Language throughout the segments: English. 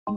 Hey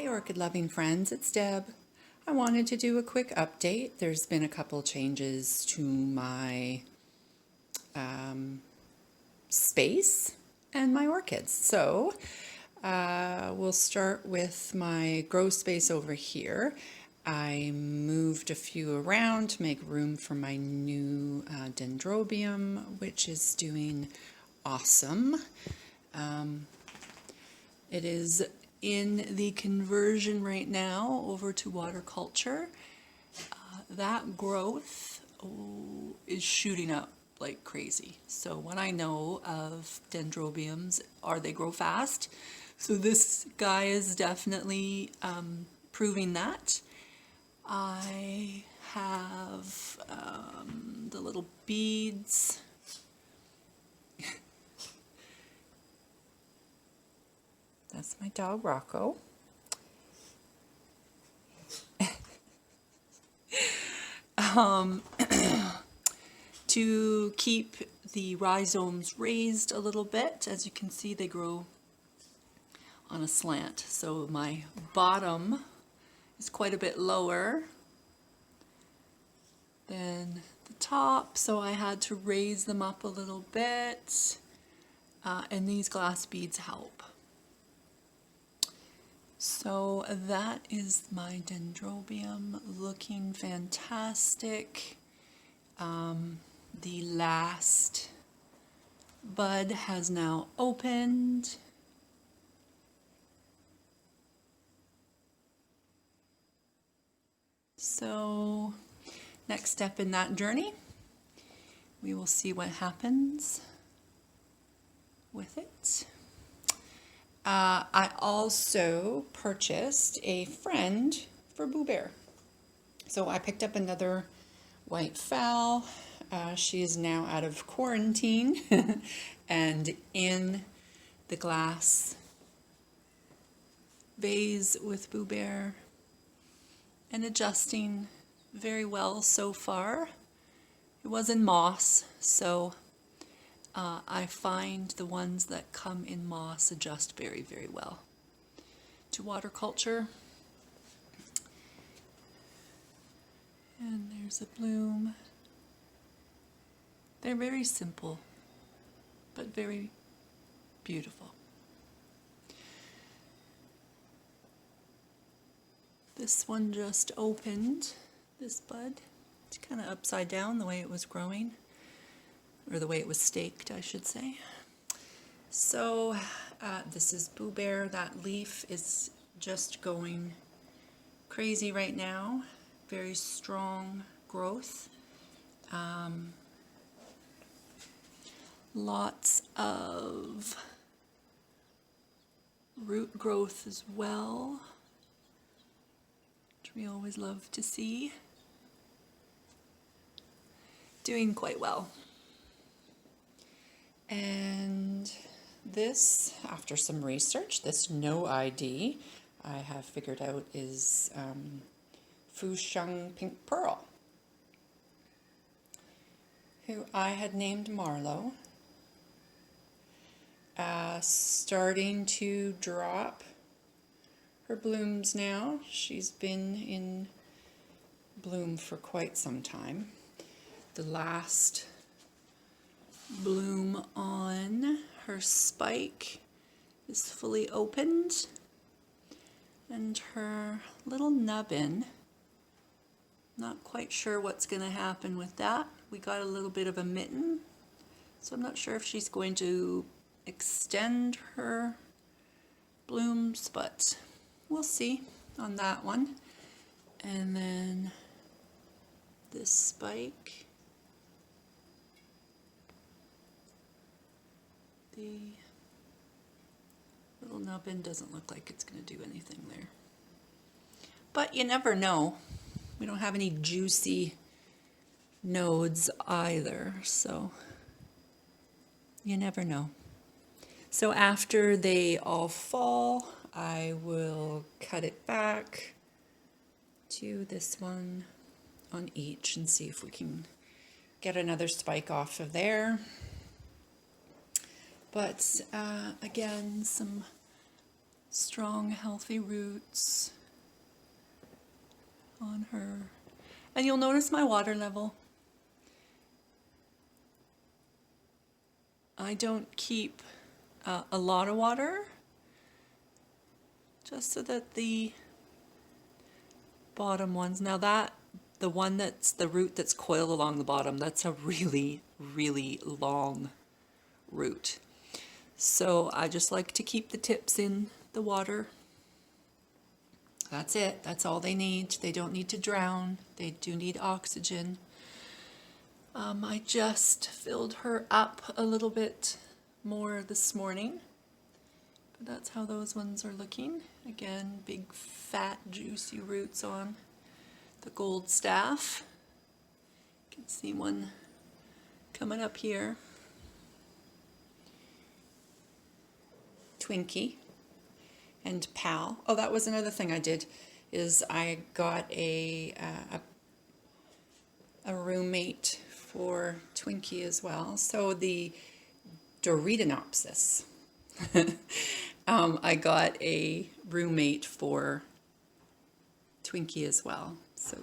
orchid loving friends, it's Deb. I wanted to do a quick update. There's been a couple changes to my space and my orchids. So we'll start with my grow space over here. I moved a few around to make room for my new Dendrobium, which is doing awesome. It is in the conversion right now over to water culture. That growth is shooting up like crazy. So what I know of dendrobiums are they grow fast. So this guy is definitely proving that. I have the little beads. That's my dog Rocco. To keep the rhizomes raised a little bit, as you can see, they grow on a slant. So my bottom is quite a bit lower than the top, so I had to raise them up a little bit, and these glass beads help. So that is my Dendrobium looking fantastic. The last bud has now opened. So next step in that journey, we will see what happens with it. I also purchased a friend for Boo Bear. So I picked up another white fowl. She is now out of quarantine and in the glass vase with Boo Bear and adjusting very well so far. It was in moss, so I find the ones that come in moss adjust very, very well to water culture. And there's a bloom. They're very simple, but very beautiful. This one just opened, this bud. It's kind of upside down the way it was growing, or the way it was staked, I should say. So this is Boo Bear. That leaf is just going crazy right now. Very strong growth. Lots of root growth as well, which we always love to see. Doing quite well. And this, after some research, this no ID, I have figured out is Fusheng Pink Pearl, who I had named Marlowe. Starting to drop her blooms now. She's been in bloom for quite some time. The last bloom on her spike is fully opened, and her little nubbin, not quite sure what's going to happen with that. We got a little bit of a mitten, so I'm not sure if she's going to extend her blooms, but we'll see on that one. And then this spike, the little nubbin doesn't look like it's going to do anything there, but you never know. We don't have any juicy nodes either, so you never know. So after they all fall, I will cut it back to this one on each and see if we can get another spike off of there. But again, some strong, healthy roots on her. And you'll notice my water level. I don't keep a lot of water, just so that the bottom ones, now that the one that's the root that's coiled along the bottom, that's a really, really long root. So I just like to keep the tips in the water. That's it. That's all they need. They don't need to drown. They do need oxygen. I just filled her up a little bit more this morning. But that's how those ones are looking. Again, big, fat, juicy roots on the gold staff. You can see one coming up here. Twinkie and Pal. Oh, that was another thing I did, is I got a roommate for Twinkie as well. So the Dendrobium. I got a roommate for Twinkie as well. So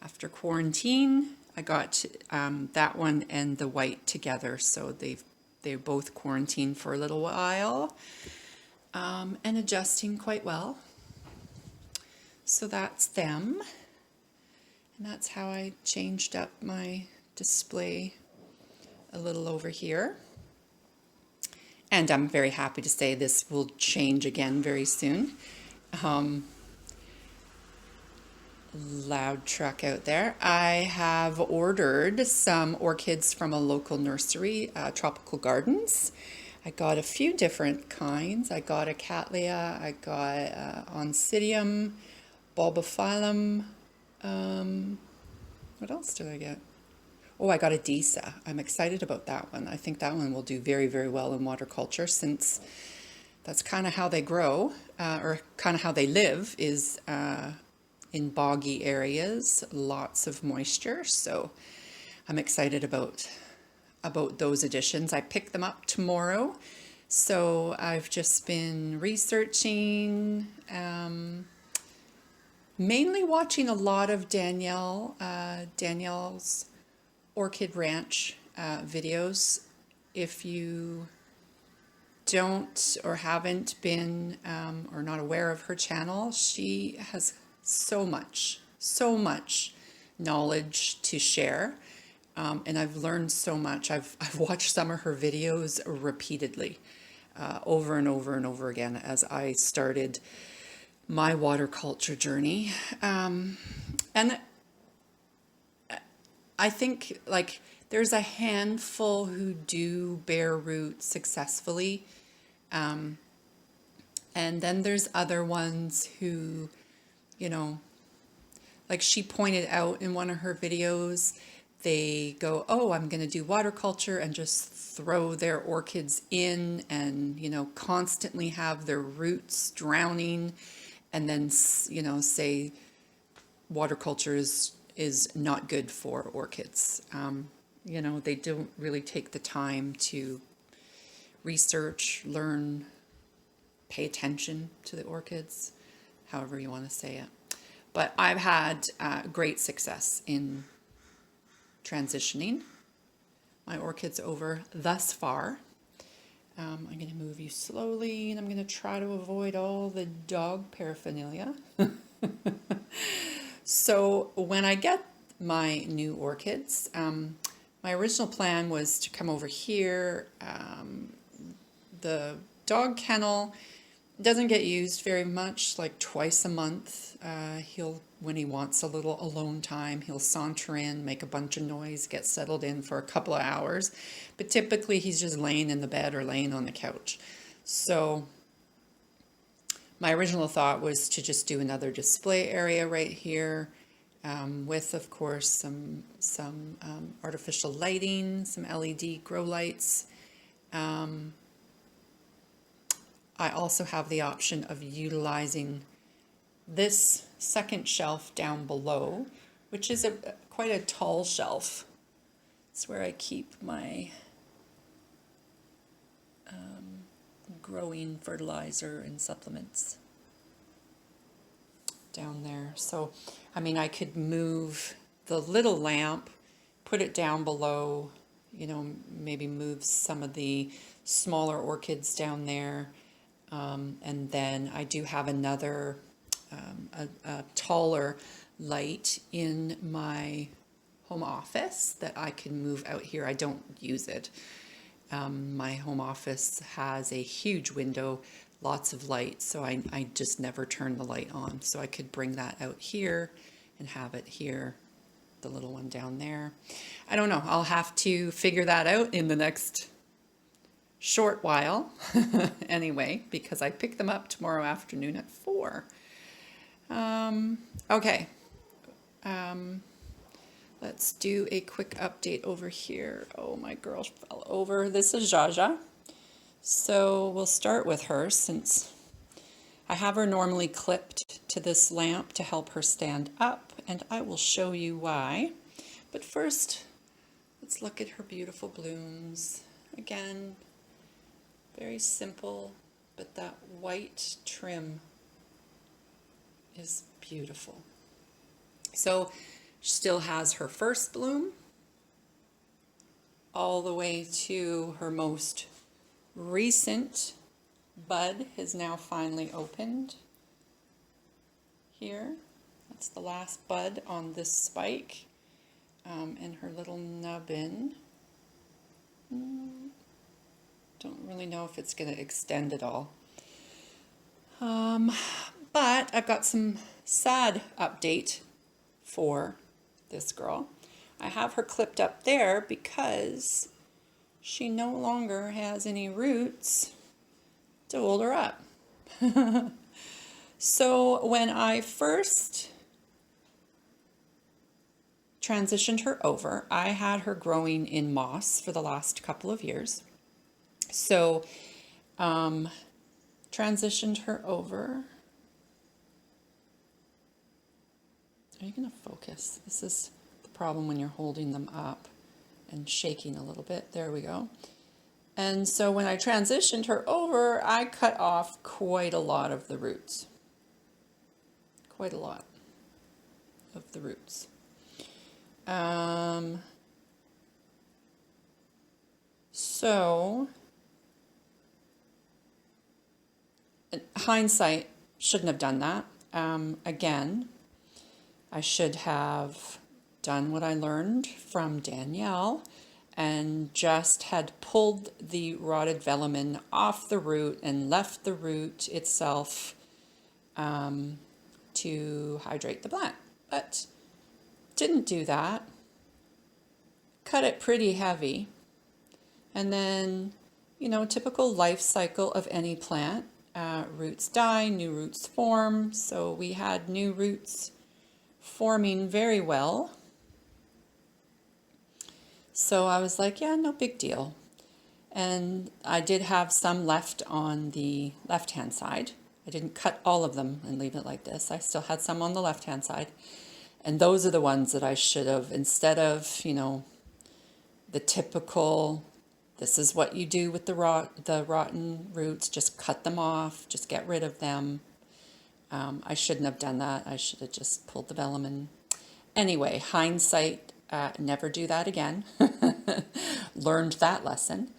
after quarantine, I got that one and the white together. So they're both quarantined for a little while and adjusting quite well. So that's them. And that's how I changed up my display a little over here. And I'm very happy to say this will change again very soon. Loud truck out there. I have ordered some orchids from a local nursery, Tropical Gardens. I got a few different kinds. I got a Cattleya, I got Oncidium, Bulbophyllum. What else did I get? Oh, I got a Zza. I'm excited about that one. I think that one will do very, very well in water culture, since that's kind of how they grow, or kind of how they live, is in boggy areas, lots of moisture. So I'm excited about those additions. I pick them up tomorrow. So I've just been researching, mainly watching a lot of Danielle's Orchid Ranch videos. If you don't or haven't been or not aware of her channel, she has so much knowledge to share, and I've learned so much. I've watched some of her videos repeatedly, over and over and over again, as I started my water culture journey, and I think, like, there's a handful who do bear root successfully, and then there's other ones who, you know, like she pointed out in one of her videos, they go, oh, I'm going to do water culture, and just throw their orchids in and, you know, constantly have their roots drowning, and then, you know, say water culture is not good for orchids. You know, they don't really take the time to research, learn, pay attention to the orchids, however you want to say it. But I've had great success in transitioning my orchids over thus far. I'm going to move you slowly, and I'm going to try to avoid all the dog paraphernalia. So when I get my new orchids, my original plan was to come over here. The dog kennel doesn't get used very much, like twice a month. When he wants a little alone time, he'll saunter in, make a bunch of noise, get settled in for a couple of hours. But typically he's just laying in the bed or laying on the couch. So my original thought was to just do another display area right here, with, of course, some artificial lighting, some LED grow lights. I also have the option of utilizing this second shelf down below, which is quite a tall shelf. It's where I keep my growing fertilizer and supplements down there. So, I mean, I could move the little lamp, put it down below, you know, maybe move some of the smaller orchids down there. And then I do have another, a taller light in my home office that I can move out here. I don't use it. My home office has a huge window, lots of light, so I just never turn the light on. So I could bring that out here and have it here, the little one down there. I don't know. I'll have to figure that out in the next short while anyway, because I pick them up tomorrow afternoon at 4. Okay. Let's do a quick update over here. Oh, my girl fell over. This is Jaja. So we'll start with her since I have her normally clipped to this lamp to help her stand up, and I will show you why. But first, let's look at her beautiful blooms. Again, very simple, but that white trim is beautiful. So she still has her first bloom all the way to her most recent bud has now finally opened here. That's the last bud on this spike, and her little nubbin. Don't really know if it's going to extend at all. But I've got some sad update for this girl. I have her clipped up there because she no longer has any roots to hold her up. So when I first transitioned her over, I had her growing in moss for the last couple of years. So transitioned her over. Are you going to focus? This is the problem when you're holding them up and shaking a little bit. There we go. And so when I transitioned her over, I cut off quite a lot of the roots. Quite a lot of the roots. So, hindsight, shouldn't have done that. Again, I should have done what I learned from Danielle and just had pulled the rotted velamen off the root and left the root itself to hydrate the plant. But didn't do that. Cut it pretty heavy. And then, you know, typical life cycle of any plant. Roots die, new roots form. So we had new roots forming very well. So I was like, yeah, no big deal. And I did have some left on the left-hand side. I didn't cut all of them and leave it like this. I still had some on the left-hand side. And those are the ones that I should have, instead of, you know, the typical, this is what you do with the rotten roots, just cut them off, just get rid of them. I shouldn't have done that. I should have just pulled the velamen. Anyway, hindsight, never do that again. Learned that lesson.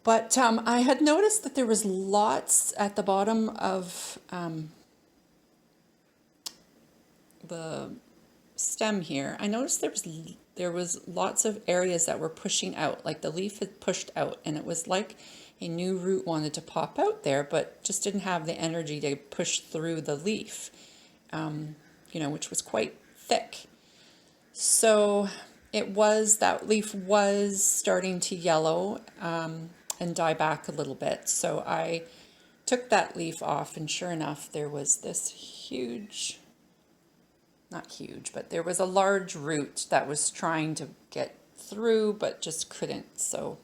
But I had noticed that there was lots at the bottom of the stem here. I noticed there was lots of areas that were pushing out, like the leaf had pushed out, and it was like a new root wanted to pop out there, but just didn't have the energy to push through the leaf, you know, which was quite thick. So that leaf was starting to yellow and die back a little bit. So I took that leaf off, and sure enough, there was this huge, not huge, but there was a large root that was trying to get through, but just couldn't. So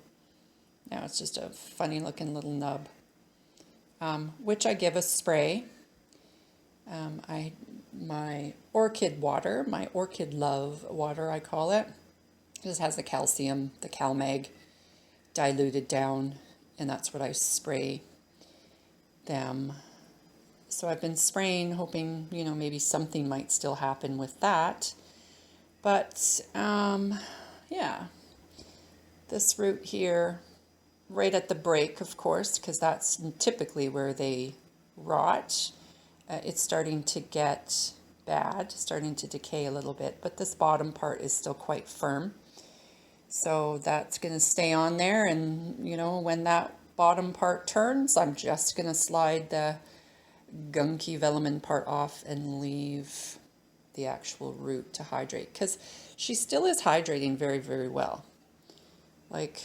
now it's just a funny looking little nub, which I give a spray. My orchid water, my orchid love water, I call it. This has the calcium, the CalMag diluted down, and that's what I spray them. So I've been spraying, hoping, you know, maybe something might still happen with that. But, yeah, this root here, right at the break, of course, because that's typically where they rot. It's starting to get bad, starting to decay a little bit, but this bottom part is still quite firm. So that's going to stay on there, and you know, when that bottom part turns, I'm just going to slide the gunky velamen part off and leave the actual root to hydrate, because she still is hydrating very, very well. Like,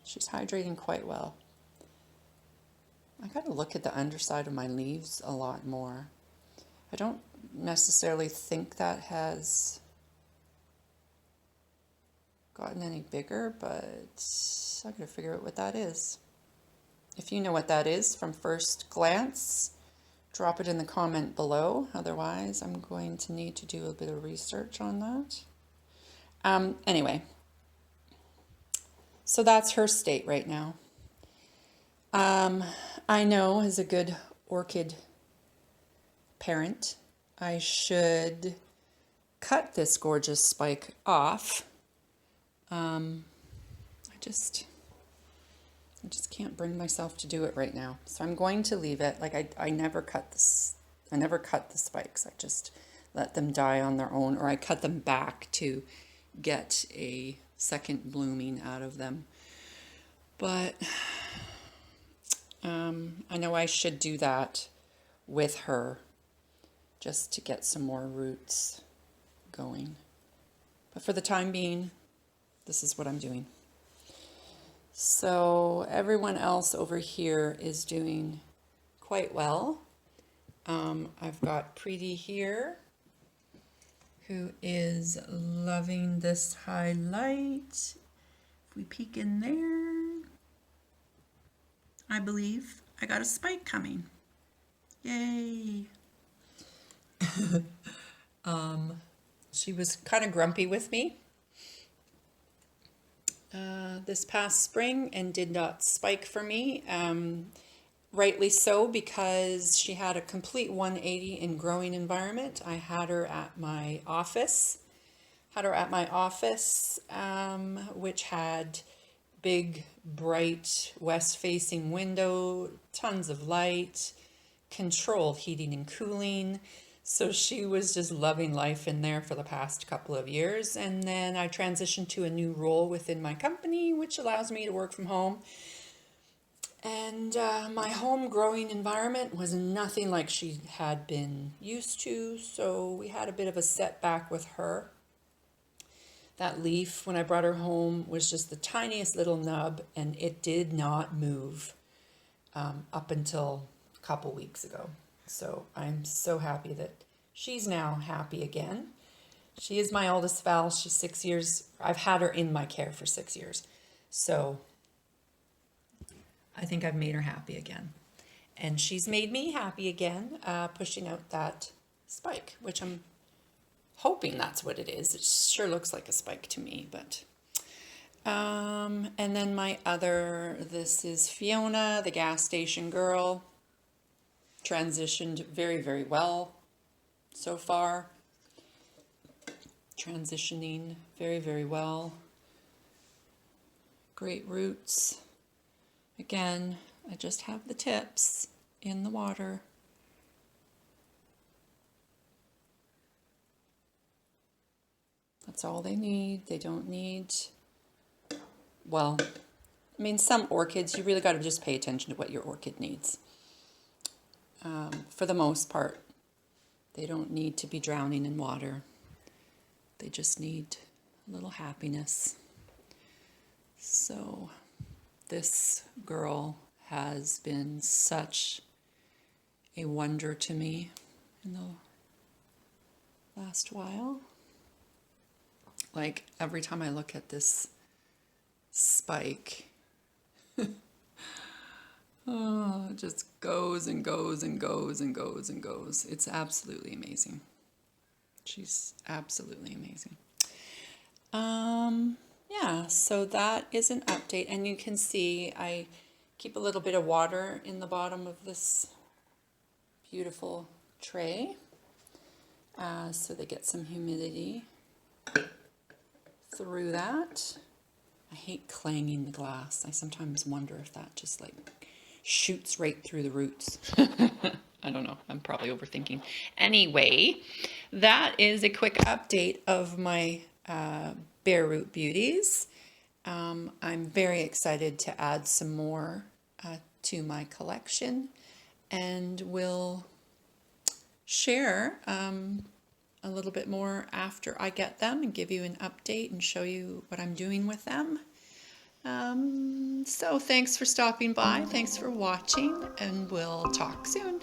she's hydrating quite well. I got to look at the underside of my leaves a lot more. I don't necessarily think that has gotten any bigger, but I gotta figure out what that is. If you know what that is from first glance, drop it in the comment below. Otherwise, I'm going to need to do a bit of research on that. Anyway, so that's her state right now. I know, as a good orchid parent, I should cut this gorgeous spike off. I just can't bring myself to do it right now. So I'm going to leave it. Like I never cut this. I never cut the spikes. I just let them die on their own, or I cut them back to get a second blooming out of them. But I know I should do that with her just to get some more roots going. But for the time being, this is what I'm doing. So everyone else over here is doing quite well. I've got Preeti here, who is loving this highlight. If we peek in there, I believe I got a spike coming. Yay! She was kind of grumpy with me this past spring and did not spike for me. Rightly so, because she had a complete 180 in growing environment. I had her at my office. Which had big, bright, west-facing window, tons of light, controlled heating and cooling. So she was just loving life in there for the past couple of years. And then I transitioned to a new role within my company, which allows me to work from home. And my home growing environment was nothing like she had been used to. So we had a bit of a setback with her. That leaf, when I brought her home, was just the tiniest little nub, and it did not move up until a couple weeks ago. So I'm so happy that she's now happy again. She is my oldest Val. She's 6 years. I've had her in my care for 6 years. So I think I've made her happy again. And she's made me happy again, pushing out that spike, which I'm hoping that's what it is. It sure looks like a spike to me, but... and then this is Fiona, the gas station girl. Transitioned very, very well so far. Transitioning very, very well. Great roots. Again, I just have the tips in the water. That's all they need. They don't need, well, I mean, some orchids, you really got to just pay attention to what your orchid needs. For the most part, they don't need to be drowning in water. They just need a little happiness. So this girl has been such a wonder to me in the last while. Like, every time I look at this spike, oh, it just goes and goes and goes and goes and goes. It's absolutely amazing. She's absolutely amazing. Yeah, so that is an update, and you can see I keep a little bit of water in the bottom of this beautiful tray, so they get some humidity through that. I hate clanging the glass. I sometimes wonder if that just like shoots right through the roots. I don't know. I'm probably overthinking. Anyway, that is a quick update of my bare root beauties. I'm very excited to add some more to my collection, and will share a little bit more after I get them and give you an update and show you what I'm doing with them. So thanks for stopping by, thanks for watching, and we'll talk soon.